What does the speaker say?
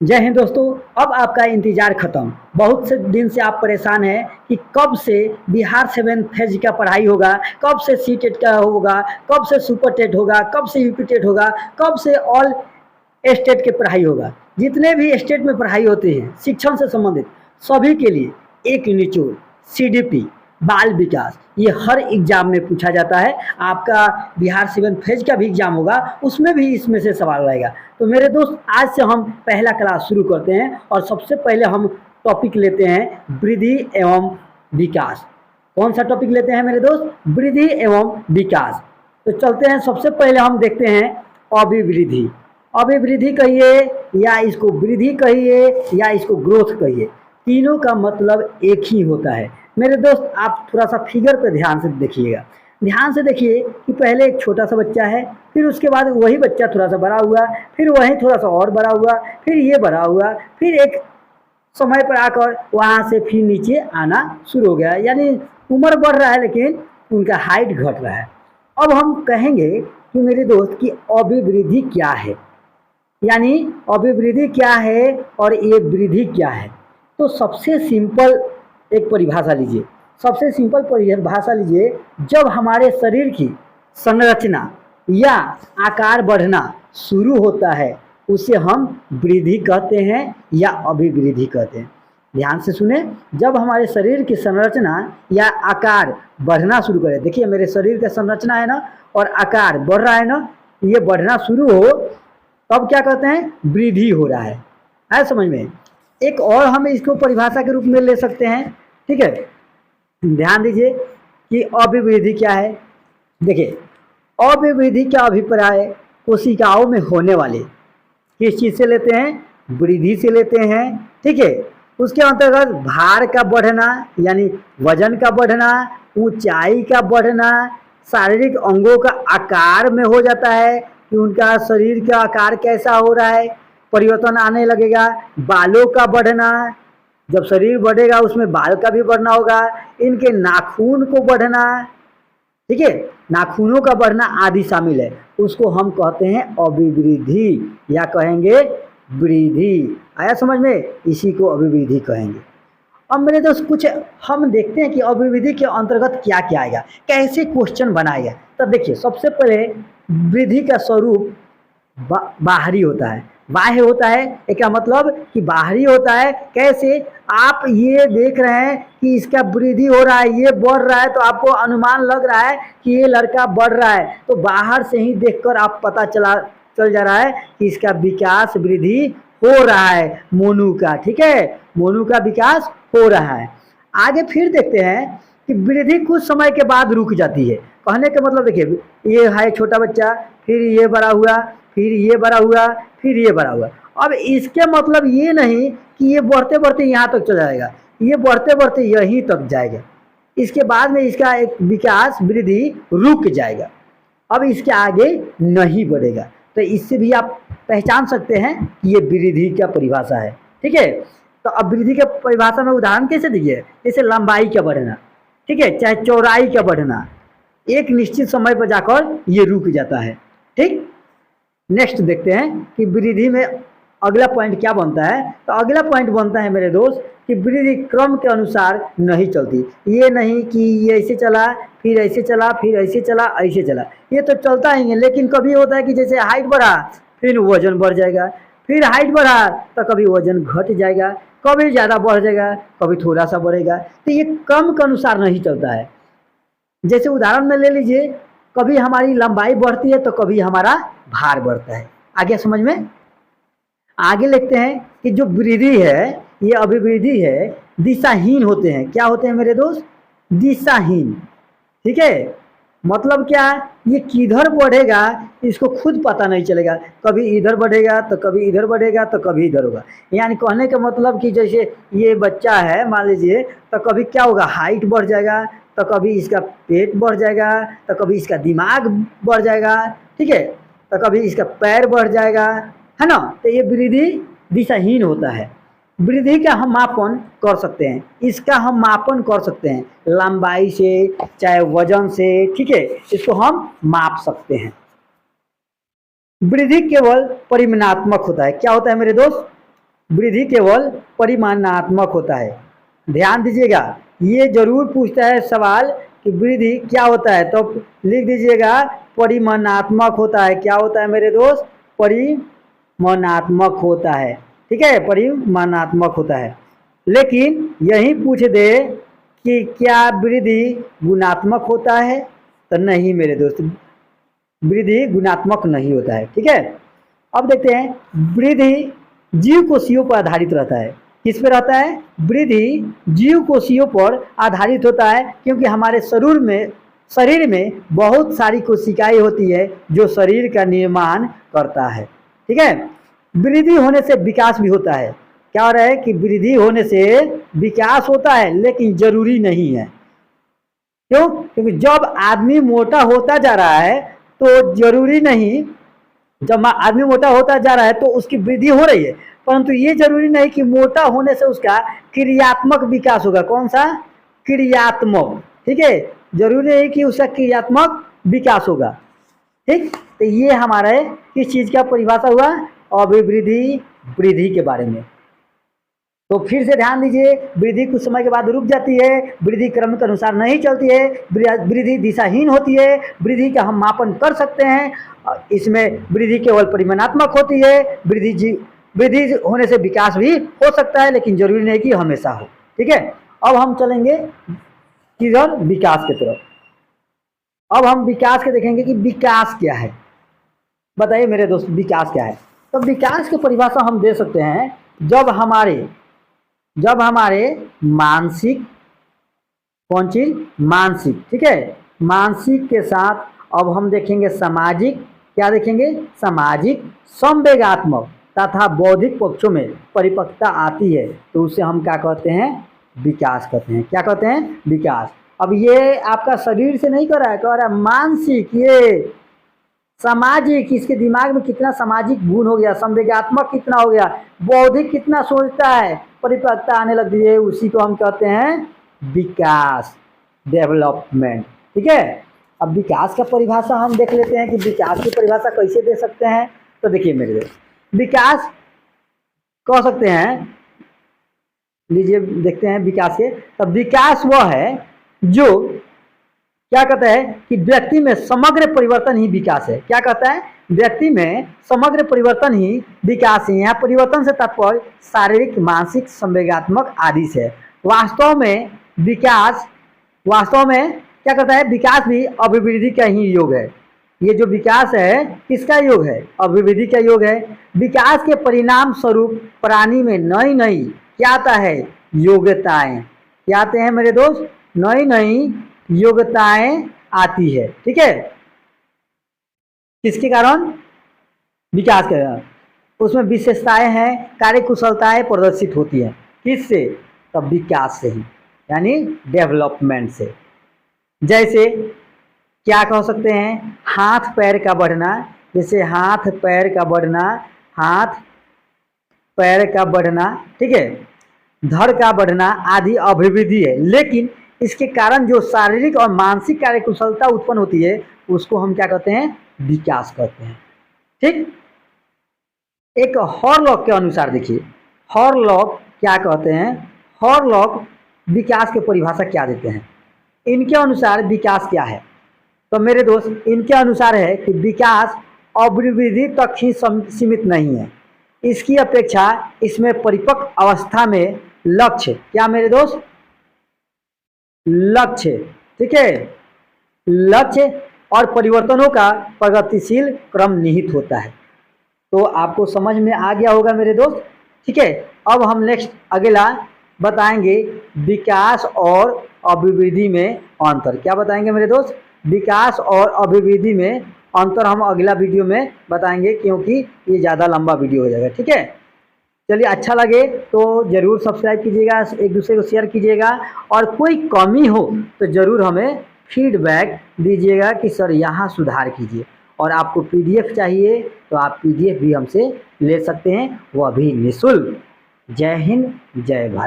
जय हिंद दोस्तों। अब आपका इंतजार खत्म। बहुत से दिन से आप परेशान हैं कि कब से बिहार 7 फेज का पढ़ाई होगा, कब से सी टेट का होगा, कब से सुपर टेट होगा, कब से यूपी टेट होगा, कब से ऑल स्टेट की पढ़ाई होगा। जितने भी स्टेट में पढ़ाई होती है शिक्षण से संबंधित, सभी के लिए एक निचोड़ सीडीपी बाल विकास ये हर एग्जाम में पूछा जाता है। आपका बिहार 7 फेज का भी एग्जाम होगा, उसमें भी इसमें से सवाल रहेगा। तो मेरे दोस्त, आज से हम पहला क्लास शुरू करते हैं और सबसे पहले हम टॉपिक लेते हैं वृद्धि एवं विकास। कौन सा टॉपिक लेते हैं मेरे दोस्त? वृद्धि एवं विकास। तो चलते हैं, सबसे पहले हम देखते हैं अभिवृद्धि। अभिवृद्धि कहिए या इसको वृद्धि कहिए या इसको ग्रोथ कहिए, तीनों का मतलब एक ही होता है। मेरे दोस्त, आप थोड़ा सा फिगर पे ध्यान से देखिएगा। ध्यान से देखिए कि पहले एक छोटा सा बच्चा है, फिर उसके बाद वही बच्चा थोड़ा सा बड़ा हुआ, फिर वही थोड़ा सा और बड़ा हुआ, फिर ये बड़ा हुआ, फिर एक समय पर आकर वहाँ से फिर नीचे आना शुरू हो गया। यानी उम्र बढ़ रहा है लेकिन उनका हाइट घट रहा है। अब हम कहेंगे कि मेरे दोस्त की अभिवृद्धि क्या है, यानी अभिवृद्धि क्या है और ये वृद्धि क्या है। तो सबसे सिंपल एक परिभाषा लीजिए, सबसे सिंपल परिभाषा लीजिए। जब हमारे शरीर की संरचना या आकार बढ़ना शुरू होता है उसे हम वृद्धि कहते हैं या अभिवृद्धि कहते हैं। ध्यान से सुने, जब हमारे शरीर की संरचना या आकार बढ़ना शुरू करे, देखिए मेरे शरीर का संरचना है ना और आकार बढ़ रहा है ना, ये बढ़ना शुरू हो तब क्या कहते हैं? वृद्धि हो रहा है समझ में। एक और हम इसको परिभाषा के रूप में ले सकते हैं, ठीक है। ध्यान दीजिए कि अभिवृद्धि क्या है। देखिए, अभिवृद्धि का अभिप्राय कोशिकाओं में होने वाले किस चीज़ से लेते हैं? वृद्धि से लेते हैं, ठीक है। उसके अंतर्गत भार का बढ़ना यानी वजन का बढ़ना, ऊंचाई का बढ़ना, शारीरिक अंगों का आकार में हो जाता है कि उनका शरीर का आकार कैसा हो रहा है, परिवर्तन आने लगेगा। बालों का बढ़ना, जब शरीर बढ़ेगा उसमें बाल का भी बढ़ना होगा। इनके नाखून को बढ़ना, ठीक है, नाखूनों का बढ़ना आदि शामिल है, उसको हम कहते हैं अभिवृद्धि या कहेंगे वृद्धि। आया समझ में? इसी को अभिवृद्धि कहेंगे। अब मेरे दोस्त, कुछ हम देखते हैं कि अभिवृद्धि के अंतर्गत क्या क्या आएगा, कैसे क्वेश्चन बनाएगा। तो देखिए, सबसे पहले वृद्धि का स्वरूप बाहरी होता है, बाह्य होता है। इसका मतलब कि बाहरी होता है। कैसे? आप ये देख रहे हैं कि इसका वृद्धि हो रहा है, ये बढ़ रहा है, तो आपको अनुमान लग रहा है कि ये लड़का बढ़ रहा है, तो बाहर से ही देखकर आप पता चल जा रहा है कि इसका विकास वृद्धि हो रहा है, मोनू का, ठीक है, मोनू का विकास हो रहा है। आगे फिर देखते हैं कि वृद्धि कुछ समय के बाद रुक जाती है। कहने का मतलब देखिए, ये है छोटा बच्चा, फिर ये बड़ा हुआ, फिर ये बड़ा हुआ, फिर ये बड़ा हुआ। अब इसके मतलब ये नहीं कि ये बढ़ते बढ़ते यहाँ तक चला जाएगा, ये बढ़ते बढ़ते यहीं तक जाएगा, इसके बाद में इसका एक विकास वृद्धि रुक जाएगा, अब इसके आगे नहीं बढ़ेगा। तो इससे भी आप पहचान सकते हैं कि ये वृद्धि का परिभाषा है, ठीक है। तो अब वृद्धि के परिभाषा में उदाहरण कैसे दीजिए? जैसे लंबाई का बढ़ना, ठीक है, चाहे चौड़ाई का बढ़ना, एक निश्चित समय पर जाकर ये रुक जाता है, ठीक। नेक्स्ट देखते हैं कि वृद्धि में अगला पॉइंट क्या बनता है। तो अगला पॉइंट बनता है मेरे दोस्त कि वृद्धि क्रम के अनुसार नहीं चलती। ये नहीं कि ये ऐसे चला, फिर ऐसे चला, फिर ऐसे चला, ऐसे चला, ये तो चलता ही है। लेकिन कभी होता है कि जैसे हाइट बढ़ा फिर वजन बढ़ जाएगा, फिर हाइट बढ़ा तो कभी वजन घट जाएगा, कभी ज़्यादा बढ़ जाएगा, कभी थोड़ा सा बढ़ेगा। तो ये क्रम के अनुसार नहीं चलता है। जैसे उदाहरण में ले लीजिए, कभी हमारी लंबाई बढ़ती है तो कभी हमारा भार बढ़ता है। आगे समझ में? आगे लिखते हैं कि जो वृद्धि है, ये अभिवृद्धि है, दिशाहीन होते हैं। क्या होते हैं मेरे दोस्त? दिशाहीन, ठीक है। मतलब क्या? ये किधर बढ़ेगा इसको खुद पता नहीं चलेगा, कभी इधर बढ़ेगा तो कभी इधर बढ़ेगा तो कभी इधर होगा। यानी कहने का मतलब कि जैसे ये बच्चा है, मान लीजिए, तो कभी क्या होगा, हाइट बढ़ जाएगा, तो कभी इसका पेट बढ़ जाएगा, तो कभी इसका दिमाग बढ़ जाएगा, ठीक है, तो कभी इसका पैर बढ़ जाएगा, है ना। तो ये वृद्धि दिशाहीन होता है। वृद्धि का हम मापन कर सकते हैं, इसका हम मापन कर सकते हैं लंबाई से, चाहे वजन से, ठीक है, इसको हम माप सकते हैं। वृद्धि केवल परिमाणात्मक होता है। क्या होता है मेरे दोस्त? वृद्धि केवल परिमाणात्मक होता है। ध्यान दीजिएगा, ये जरूर पूछता है सवाल कि वृद्धि क्या होता है, तो लिख दीजिएगा परिमाणात्मक होता है। क्या होता है मेरे दोस्त? परिमाणात्मक होता है। ठीक है, परिमाणात्मक होता है। लेकिन यही पूछ दे कि क्या वृद्धि गुणात्मक होता है, तो नहीं मेरे दोस्त, वृद्धि गुणात्मक नहीं होता है। ठीक है, अब देखते हैं, वृद्धि जीव कोशियों पर आधारित रहता है। किस पे रहता है? वृद्धि जीव कोशियों पर आधारित होता है, क्योंकि हमारे शरीर में बहुत सारी कोशिकाएं होती है जो शरीर का निर्माण करता है। ठीक है, वृद्धि होने से विकास भी होता है। क्या हो रहा है कि वृद्धि होने से विकास होता है, लेकिन जरूरी नहीं है। क्यों? क्योंकि जब आदमी मोटा होता जा रहा है तो जरूरी नहीं, जब आदमी मोटा होता जा रहा है तो उसकी वृद्धि हो रही है, परंतु ये जरूरी नहीं कि मोटा होने से उसका क्रियात्मक विकास होगा। कौन सा? क्रियात्मक। ठीक है, जरूरी नहीं कि उसका क्रियात्मक विकास होगा। ठीक, तो ये हमारे किस चीज का परिभाषा हुआ? अभिवृद्धि, वृद्धि के बारे में। तो फिर से ध्यान दीजिए, वृद्धि कुछ समय के बाद रुक जाती है, वृद्धि क्रम के अनुसार नहीं चलती है, वृद्धि दिशाहीन होती है। वृद्धि का हम मापन कर सकते हैं, इसमें वृद्धि केवल परिमाणात्मक होती है। वृद्धि होने से विकास भी हो सकता है, लेकिन जरूरी नहीं कि हमेशा हो। ठीक है, अब हम चलेंगे किधर? विकास की तरफ। अब हम विकास के देखेंगे कि विकास क्या है। बताइए मेरे दोस्त, विकास क्या है? तो विकास की परिभाषा हम दे सकते हैं, जब हमारे मानसिक, कौन चीज? मानसिक। ठीक है, मानसिक के साथ अब हम देखेंगे सामाजिक। क्या देखेंगे? सामाजिक, संवेगात्मक तथा बौद्धिक पक्षों में परिपक्वता आती है, तो उसे हम क्या कहते हैं? विकास कहते हैं। क्या कहते हैं? विकास। अब ये आपका शरीर से नहीं कर रहा है, कह रहा है मानसिक, ये सामाजिक, इसके दिमाग में कितना सामाजिक गुण हो गया, संवेगात्मक कितना हो गया, बौद्धिक कितना सोचता है, परिपक्वता आने लगती है, उसी को हम कहते हैं विकास, डेवलपमेंट। ठीक है, अब विकास का परिभाषा हम देख लेते हैं कि विकास की परिभाषा कैसे दे सकते हैं। तो देखिए मेरे दोस्त, विकास कह सकते हैं, लीजिए देखते हैं विकास के। तो विकास वह है जो क्या कहता है कि व्यक्ति में समग्र परिवर्तन ही विकास है। क्या कहता है? व्यक्ति में समग्र परिवर्तन ही विकास है। यहाँ परिवर्तन से तात्पर्य शारीरिक, मानसिक, संवेगात्मक आदि से। वास्तव में विकास, वास्तव में क्या कहता है? विकास भी अभिवृद्धि का ही योग है। ये जो विकास है किसका योग है? अभिवृद्धि का योग है। विकास के परिणाम स्वरूप प्राणी में नई नई क्या आता है? योग्यताएं। क्या आते हैं मेरे दोस्त? नई नई योग्यताएं आती है। ठीक है, किसके कारण? विकास के कारण। उसमें विशेषताएं हैं, कार्य कुशलताएं प्रदर्शित होती हैं। किससे? तब विकास से ही, यानी डेवलपमेंट से। जैसे क्या कह सकते हैं? हाथ पैर का बढ़ना। जैसे हाथ पैर का बढ़ना, हाथ पैर का बढ़ना, ठीक है, धड़ का बढ़ना आदि अभिवृद्धि है। लेकिन इसके कारण जो शारीरिक और मानसिक कार्य कुशलता उत्पन्न होती है उसको हम क्या कहते हैं? विकास कहते हैं। ठीक, एक हॉरलॉक के अनुसार देखिए, हॉरलॉक क्या कहते हैं? हॉरलॉक विकास की परिभाषा क्या देते हैं? इनके अनुसार विकास क्या है? तो मेरे दोस्त, इनके अनुसार है कि विकास अभिवृद्धि तक ही सीमित नहीं है, इसकी अपेक्षा इसमें परिपक्व अवस्था में लक्ष्य, क्या मेरे दोस्त? लक्ष्य, ठीक है, लक्ष्य और परिवर्तनों का प्रगतिशील क्रम निहित होता है। तो आपको समझ में आ गया होगा मेरे दोस्त। ठीक है, अब हम नेक्स्ट अगला बताएंगे विकास और अभिवृद्धि में अंतर। क्या बताएंगे मेरे दोस्त? विकास और अभिवृद्धि में अंतर हम अगला वीडियो में बताएंगे, क्योंकि ये ज़्यादा लंबा वीडियो हो जाएगा। ठीक है, चलिए, अच्छा लगे तो ज़रूर सब्सक्राइब कीजिएगा, एक दूसरे को शेयर कीजिएगा, और कोई कमी हो तो ज़रूर हमें फीडबैक दीजिएगा कि सर यहाँ सुधार कीजिए। और आपको पीडीएफ चाहिए तो आप पीडीएफ भी हमसे ले सकते हैं, वह भी निःशुल्क। जय हिंद, जय भारत।